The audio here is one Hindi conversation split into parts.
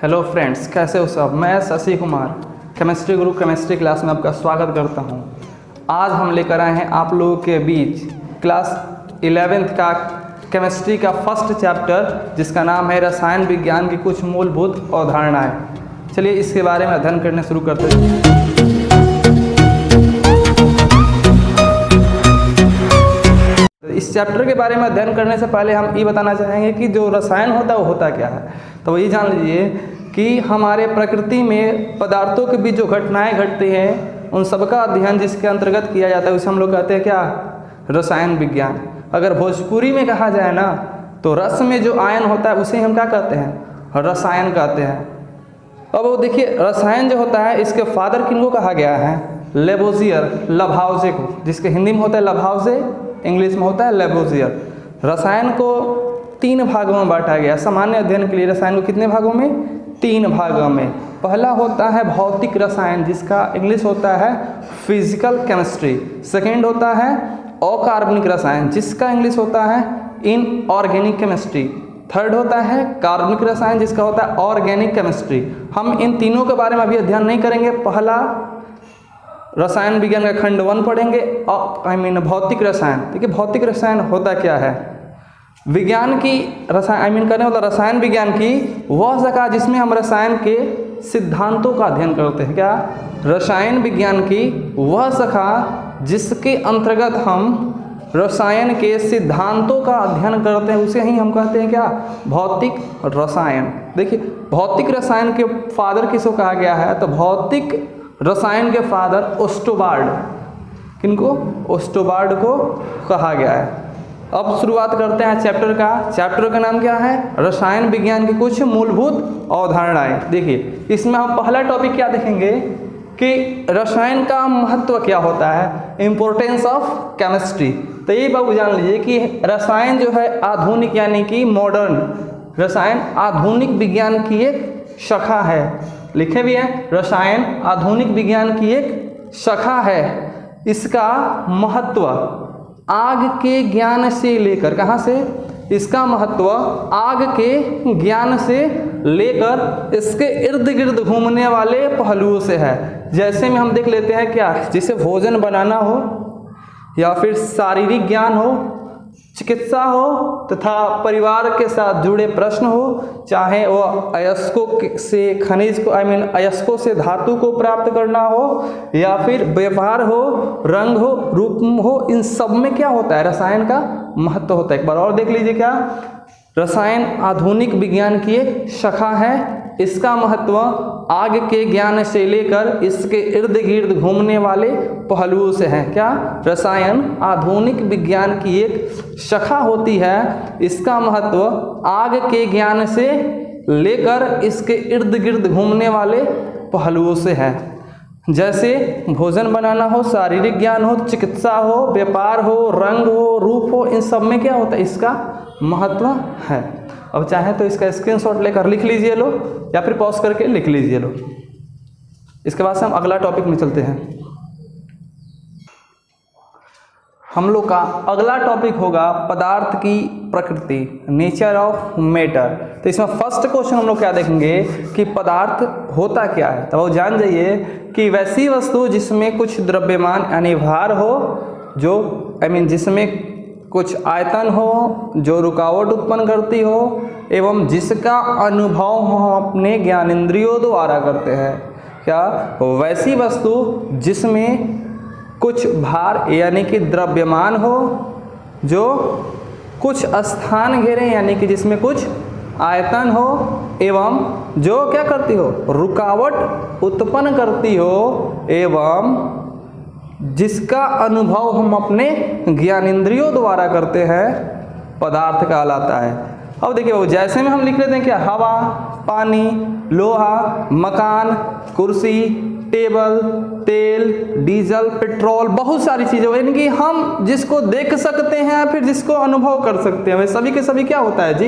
हेलो फ्रेंड्स, कैसे हो सब। मैं शशि कुमार केमिस्ट्री गुरु केमिस्ट्री क्लास में आपका स्वागत करता हूं। आज हम लेकर आए हैं आप लोगों के बीच क्लास 11th का केमिस्ट्री का फर्स्ट चैप्टर, जिसका नाम है रसायन विज्ञान की कुछ मूलभूत अवधारणाएं। चलिए इसके बारे में अध्ययन करने शुरू करते हैं। इस चैप्टर के बारे में अध्ययन करने से पहले हम ये बताना चाहेंगे कि जो रसायन होता है वो होता क्या है। तो ये जान लीजिए कि हमारे प्रकृति में पदार्थों के बीच जो घटनाएं घटती हैं उन सबका अध्ययन जिसके अंतर्गत किया जाता है उसे हम लोग कहते हैं क्या, रसायन विज्ञान। अगर भोजपुरी में कहा जाए ना तो रस में जो आयन होता है उसे हम क्या कहते हैं, रसायन कहते हैं। अब वो देखिए, रसायन जो होता है इसके फादर किनको कहा गया है, लेबोजियर, लभाउजे को, जिसके हिंदी में होता है लभाउजे, इंग्लिश में होता है लेबोजियर। रसायन को 3 भागों में बांटा गया। सामान्य अध्ययन के लिए रसायन को कितने भागों में, 3 भागों में। पहला होता है भौतिक रसायन, जिसका इंग्लिश होता है फिजिकल केमिस्ट्री। सेकेंड होता है अकार्बनिक रसायन, जिसका इंग्लिश होता है इनऑर्गेनिक केमिस्ट्री। थर्ड होता है कार्बनिक रसायन, जिसका होता है ऑर्गेनिक केमिस्ट्री। हम इन तीनों के बारे में अभी अध्ययन नहीं करेंगे। पहला रसायन विज्ञान का खंड 1 पढ़ेंगे, भौतिक रसायन। देखिए भौतिक रसायन होता क्या है। विज्ञान की रसायन विज्ञान की वह शाखा जिसमें हम रसायन के सिद्धांतों का अध्ययन करते हैं। क्या, रसायन विज्ञान की वह शाखा जिसके अंतर्गत हम रसायन के सिद्धांतों का अध्ययन करते हैं उसे ही हम कहते हैं क्या, भौतिक रसायन। देखिए भौतिक रसायन के फादर किसको कहा गया है, तो भौतिक रसायन के फादर ओस्टोबार्ड, किनको, ओस्टोबार्ड को कहा गया है। अब शुरुआत करते हैं चैप्टर का। चैप्टर का नाम क्या है, रसायन विज्ञान की कुछ मूलभूत अवधारणाएं। देखिए इसमें हम पहला टॉपिक क्या देखेंगे कि रसायन का महत्व क्या होता है, इम्पोर्टेंस ऑफ केमिस्ट्री। तो ये बाबू जान लीजिए कि रसायन जो है आधुनिक यानी कि मॉडर्न, रसायन आधुनिक विज्ञान की एक शाखा है। लिखे भी है, रसायन आधुनिक विज्ञान की एक शाखा है। इसका महत्व आग के ज्ञान से लेकर, कहाँ से, इसका महत्व आग के ज्ञान से लेकर इसके इर्द गिर्द घूमने वाले पहलुओं से है। जैसे में हम देख लेते हैं क्या, जिसे भोजन बनाना हो या फिर शारीरिक ज्ञान हो, चिकित्सा हो तथा परिवार के साथ जुड़े प्रश्न हो, चाहे वो अयस्कों से खनिज को अयस्कों से धातु को प्राप्त करना हो या फिर व्यवहार हो, रंग हो, रूप हो, इन सब में क्या होता है, रसायन का महत्व होता है। एक बार और देख लीजिए क्या, रसायन आधुनिक विज्ञान की एक शाखा है। इसका महत्व आग के ज्ञान से लेकर इसके इर्द गिर्द घूमने वाले पहलुओं से है। क्या, रसायन आधुनिक विज्ञान की एक शाखा होती है। इसका महत्व आग के ज्ञान से लेकर इसके इर्द गिर्द घूमने वाले पहलुओं से है। जैसे भोजन बनाना हो, शारीरिक ज्ञान हो, चिकित्सा हो, व्यापार हो, रंग हो, रूप हो, इन सब में क्या होता है, इसका महत्व है। अब चाहे तो इसका स्क्रीनशॉट लेकर लिख लीजिए लो, या फिर पॉज करके लिख लीजिए लो। इसके बाद से हम अगला टॉपिक में चलते हैं। हम लोग का अगला टॉपिक होगा पदार्थ की प्रकृति, नेचर ऑफ मैटर। तो इसमें फर्स्ट क्वेश्चन हम लोग क्या देखेंगे कि पदार्थ होता क्या है। तो वो जान जाइए कि वैसी वस्तु जिसमें कुछ द्रव्यमान यानी भार हो, जो जिसमें कुछ आयतन हो, जो रुकावट उत्पन्न करती हो, एवं जिसका अनुभव हम अपने ज्ञानेंद्रियों द्वारा करते हैं। क्या, वैसी वस्तु जिसमें कुछ भार यानी कि द्रव्यमान हो, जो कुछ स्थान घेरे यानी कि जिसमें कुछ आयतन हो, एवं जो क्या करती हो, रुकावट उत्पन्न करती हो, एवं जिसका अनुभव हम अपने ज्ञानेंद्रियों द्वारा करते हैं, पदार्थ कहलाता है। अब देखिए वो जैसे में हम लिख लेते हैं क्या, हवा, पानी, लोहा, मकान, कुर्सी, टेबल, तेल, डीजल, पेट्रोल, बहुत सारी चीज़ें, यानी कि हम जिसको देख सकते हैं फिर जिसको अनुभव कर सकते हैं, वे सभी के सभी क्या होता है जी,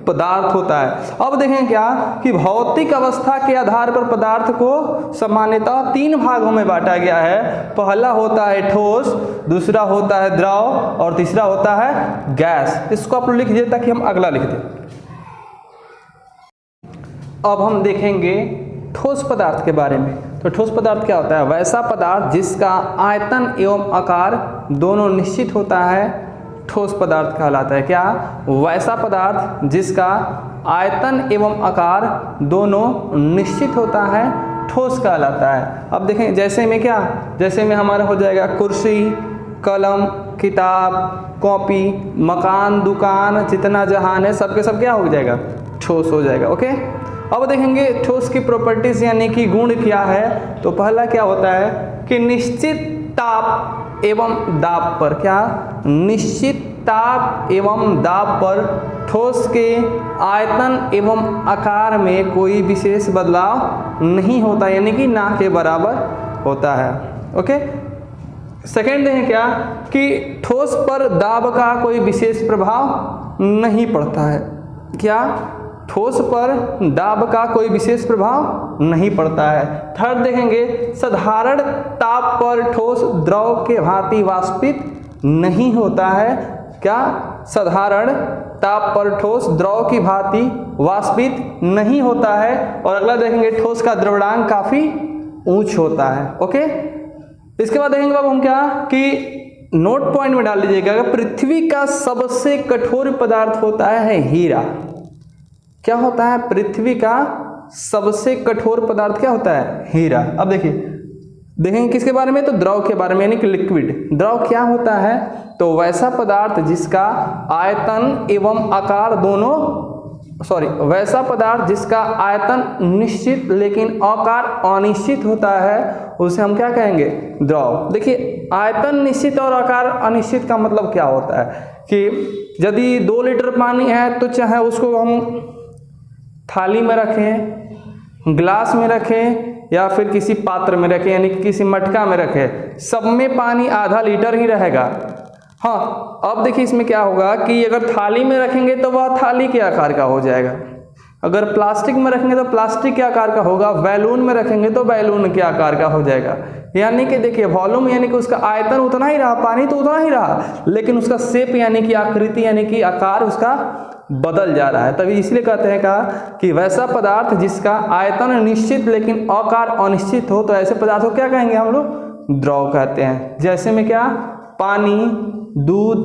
पदार्थ होता है। अब देखें क्या कि भौतिक अवस्था के आधार पर पदार्थ को सामान्यतः 3 भागों में बांटा गया है। पहला होता है ठोस, दूसरा होता है द्रव और तीसरा होता है गैस। इसको आप लोग लिख दीजिए ताकि हम अगला लिख दें। अब हम देखेंगे ठोस पदार्थ के बारे में। तो ठोस पदार्थ क्या होता है? वैसा पदार्थ जिसका आयतन एवं आकार दोनों निश्चित होता है, ठोस पदार्थ कहलाता है। क्या? वैसा पदार्थ जिसका आयतन एवं आकार दोनों निश्चित होता है, ठोस कहलाता है। अब देखें, जैसे में क्या, जैसे में हमारा हो जाएगा कुर्सी, कलम, किताब, कॉपी, मकान, दुकान, जितना जहान है, सबके सब क्या हो जाएगा? ठोस हो जाएगा। ओके, अब देखेंगे ठोस की प्रॉपर्टीज यानी कि गुण क्या है। तो पहला क्या होता है कि निश्चित ताप एवं दाब पर, क्या? निश्चित ताप एवं दाब पर ठोस के आयतन एवं आकार में कोई विशेष बदलाव नहीं होता, यानी कि ना के बराबर होता है। ओके, सेकेंड देखें क्या कि ठोस पर दाब का कोई विशेष प्रभाव नहीं पड़ता है। क्या? ठोस पर दाब का कोई विशेष प्रभाव नहीं पड़ता है। थर्ड देखेंगे, साधारण ताप पर ठोस द्रव के भांति वाष्पित नहीं होता है। क्या? साधारण ताप पर ठोस द्रव की भांति वाष्पित नहीं होता है। और अगला देखेंगे, ठोस का द्रव्यमान काफी ऊंच होता है। ओके, इसके बाद देखेंगे अब हम क्या कि नोट पॉइंट में डाल लीजिएगा, पृथ्वी का सबसे कठोर पदार्थ होता है हीरा। क्या होता है? पृथ्वी का सबसे कठोर पदार्थ क्या होता है? हीरा। अब देखिए, देखेंगे किसके बारे में? तो द्रव के बारे में, यानी कि लिक्विड। द्रव क्या होता है? तो वैसा पदार्थ जिसका आयतन एवं आकार दोनों, वैसा पदार्थ जिसका आयतन निश्चित लेकिन आकार अनिश्चित होता है, उसे हम क्या कहेंगे? द्रव। देखिए, आयतन निश्चित और आकार अनिश्चित का मतलब क्या होता है कि यदि 2 लीटर पानी है तो चाहे उसको हम थाली में रखें, ग्लास में रखें या फिर किसी पात्र में रखें, यानी कि किसी मटका में रखें, सब में पानी आधा लीटर ही रहेगा। हाँ, अब देखिए इसमें क्या होगा कि अगर थाली में रखेंगे तो वह थाली के आकार का हो जाएगा, अगर प्लास्टिक में रखेंगे तो प्लास्टिक के आकार का होगा, बैलून में रखेंगे तो बैलून के आकार का हो जाएगा। यानी कि देखिए, वॉल्यूम यानी कि उसका आयतन उतना ही रहा, पानी तो उतना ही रहा, लेकिन उसका शेप यानी कि आकृति यानी कि आकार उसका बदल जा रहा है। तभी इसलिए कहते हैं कहा कि वैसा पदार्थ जिसका आयतन निश्चित लेकिन आकार अनिश्चित हो, तो ऐसे पदार्थ को क्या कहेंगे हम लोग? द्रव कहते हैं। जैसे में क्या? पानी, दूध,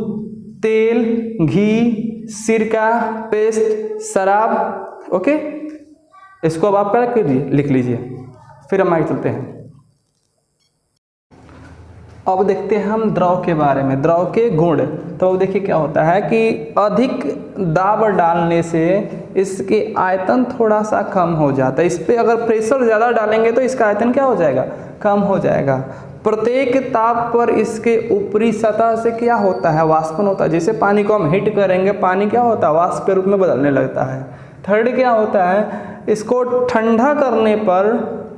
तेल, घी, सिरका, पेस्ट, शराब। ओके, इसको अब आप क्या कीजिए? लिख लीजिए। फिर हम आगे चलते हैं। अब देखते हैं हम द्रव के बारे में, द्रव के गुण। तो देखिए क्या होता है कि अधिक दाब डालने से इसके आयतन थोड़ा सा कम हो जाता है। इस पर अगर प्रेशर ज़्यादा डालेंगे तो इसका आयतन क्या हो जाएगा? कम हो जाएगा। प्रत्येक ताप पर इसके ऊपरी सतह से क्या होता है? वाष्पन होता है। जैसे पानी को हम हीट करेंगे, पानी क्या होता है? वाष्प के रूप में बदलने लगता है। थर्ड क्या होता है? इसको ठंडा करने पर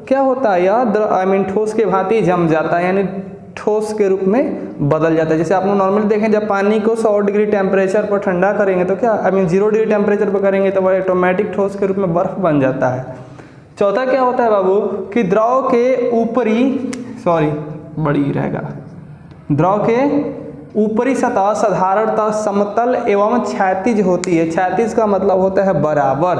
क्या होता है? यह ठोस के भांति जम जाता है, यानी ठोस के रूप में बदल जाता है। जैसे आप लोग नॉर्मली देखें, जब पानी को 100 डिग्री टेम्परेचर पर ठंडा करेंगे तो क्या 0 डिग्री टेम्परेचर पर करेंगे तो वह ऑटोमेटिक ठोस के रूप में बर्फ बन जाता है। चौथा क्या होता है बाबू कि द्रव के ऊपरी बड़ी रहेगा, द्रव के ऊपरी सतह साधारणतः समतल एवं क्षैतिज होती है। क्षैतिज का मतलब होता है बराबर,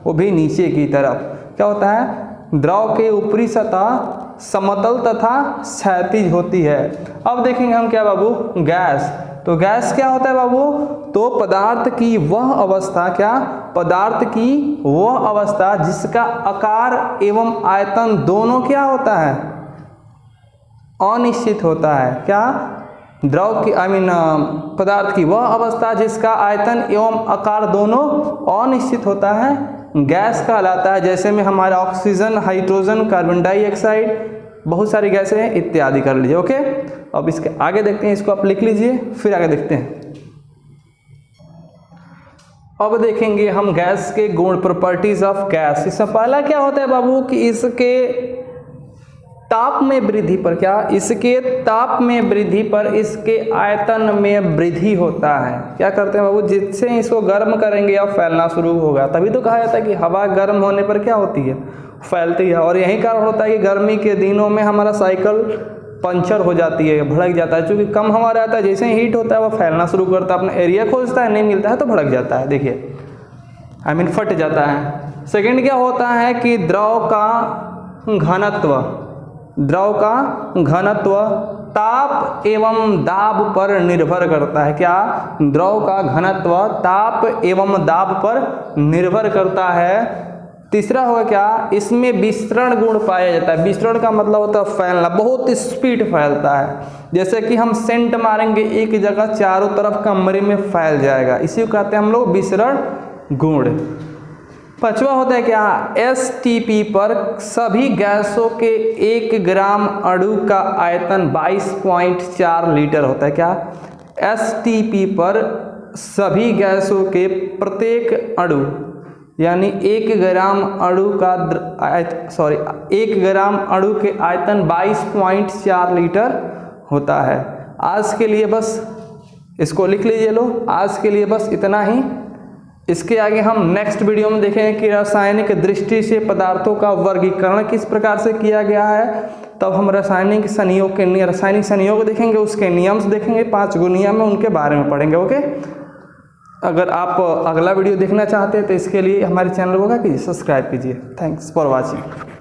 वो भी नीचे की तरफ। क्या होता है? द्रव के ऊपरी सतह समतल तथा क्षैतिज होती है। अब देखेंगे हम क्या बाबू? गैस। तो गैस क्या होता है बाबू? तो पदार्थ की वह अवस्था, क्या? पदार्थ की वह अवस्था जिसका आकार एवं आयतन दोनों क्या होता है? अनिश्चित होता है। क्या? द्रव की पदार्थ की वह अवस्था जिसका आयतन एवं आकार दोनों अनिश्चित होता है, गैस कहलाता है। जैसे में हमारा ऑक्सीजन, हाइड्रोजन, कार्बन डाइऑक्साइड, बहुत सारी गैसें हैं, इत्यादि कर लीजिए। ओके, अब इसके आगे देखते हैं, इसको आप लिख लीजिए, फिर आगे देखते हैं। अब देखेंगे हम गैस के गुण, प्रॉपर्टीज ऑफ गैस। इससे पहला क्या होता है बाबू कि इसके ताप में वृद्धि पर, क्या? इसके ताप में वृद्धि पर इसके आयतन में वृद्धि होता है। क्या करते हैं बाबू? जिससे इसको गर्म करेंगे या फैलना शुरू होगा। तभी तो कहा जाता है कि हवा गर्म होने पर क्या होती है? फैलती है। और यही कारण होता है कि गर्मी के दिनों में हमारा साइकिल पंचर हो जाती है, भड़क जाता है। चूँकि कम हवा रहता है, जैसे ही हीट होता है वह फैलना शुरू करता है, अपना एरिया खोजता है, नहीं मिलता है तो भड़क जाता है। देखिए फट जाता है। सेकंड क्या होता है कि द्रव का घनत्व ताप एवं दाब पर निर्भर करता है। क्या? द्रव का घनत्व ताप एवं दाब पर निर्भर करता है। तीसरा होगा क्या? इसमें विसरण गुण पाया जाता है। विसरण का मतलब होता है फैलना, बहुत स्पीड फैलता है। जैसे कि हम सेंट मारेंगे एक जगह, चारों तरफ कमरे में फैल जाएगा, इसी को कहते हैं हम लोग विसरण गुण। पांचवा होता है क्या? STP पर सभी गैसों के 1 ग्राम अणु का आयतन 22.4 लीटर होता है। क्या? STP पर सभी गैसों के प्रत्येक अणु यानी 1 ग्राम अणु का 1 ग्राम अणु के आयतन 22.4 लीटर होता है। आज के लिए बस इसको लिख लीजिए लो, आज के लिए बस इतना ही। इसके आगे हम नेक्स्ट वीडियो में देखेंगे कि रासायनिक दृष्टि से पदार्थों का वर्गीकरण किस प्रकार से किया गया है। तब हम रासायनिक संयोग देखेंगे, उसके नियम देखेंगे, 5 गो नियम है उनके बारे में पढ़ेंगे। ओके, अगर आप अगला वीडियो देखना चाहते हैं तो इसके लिए हमारे चैनल को क्या कीजिए, सब्सक्राइब कीजिए। Thanks for watching.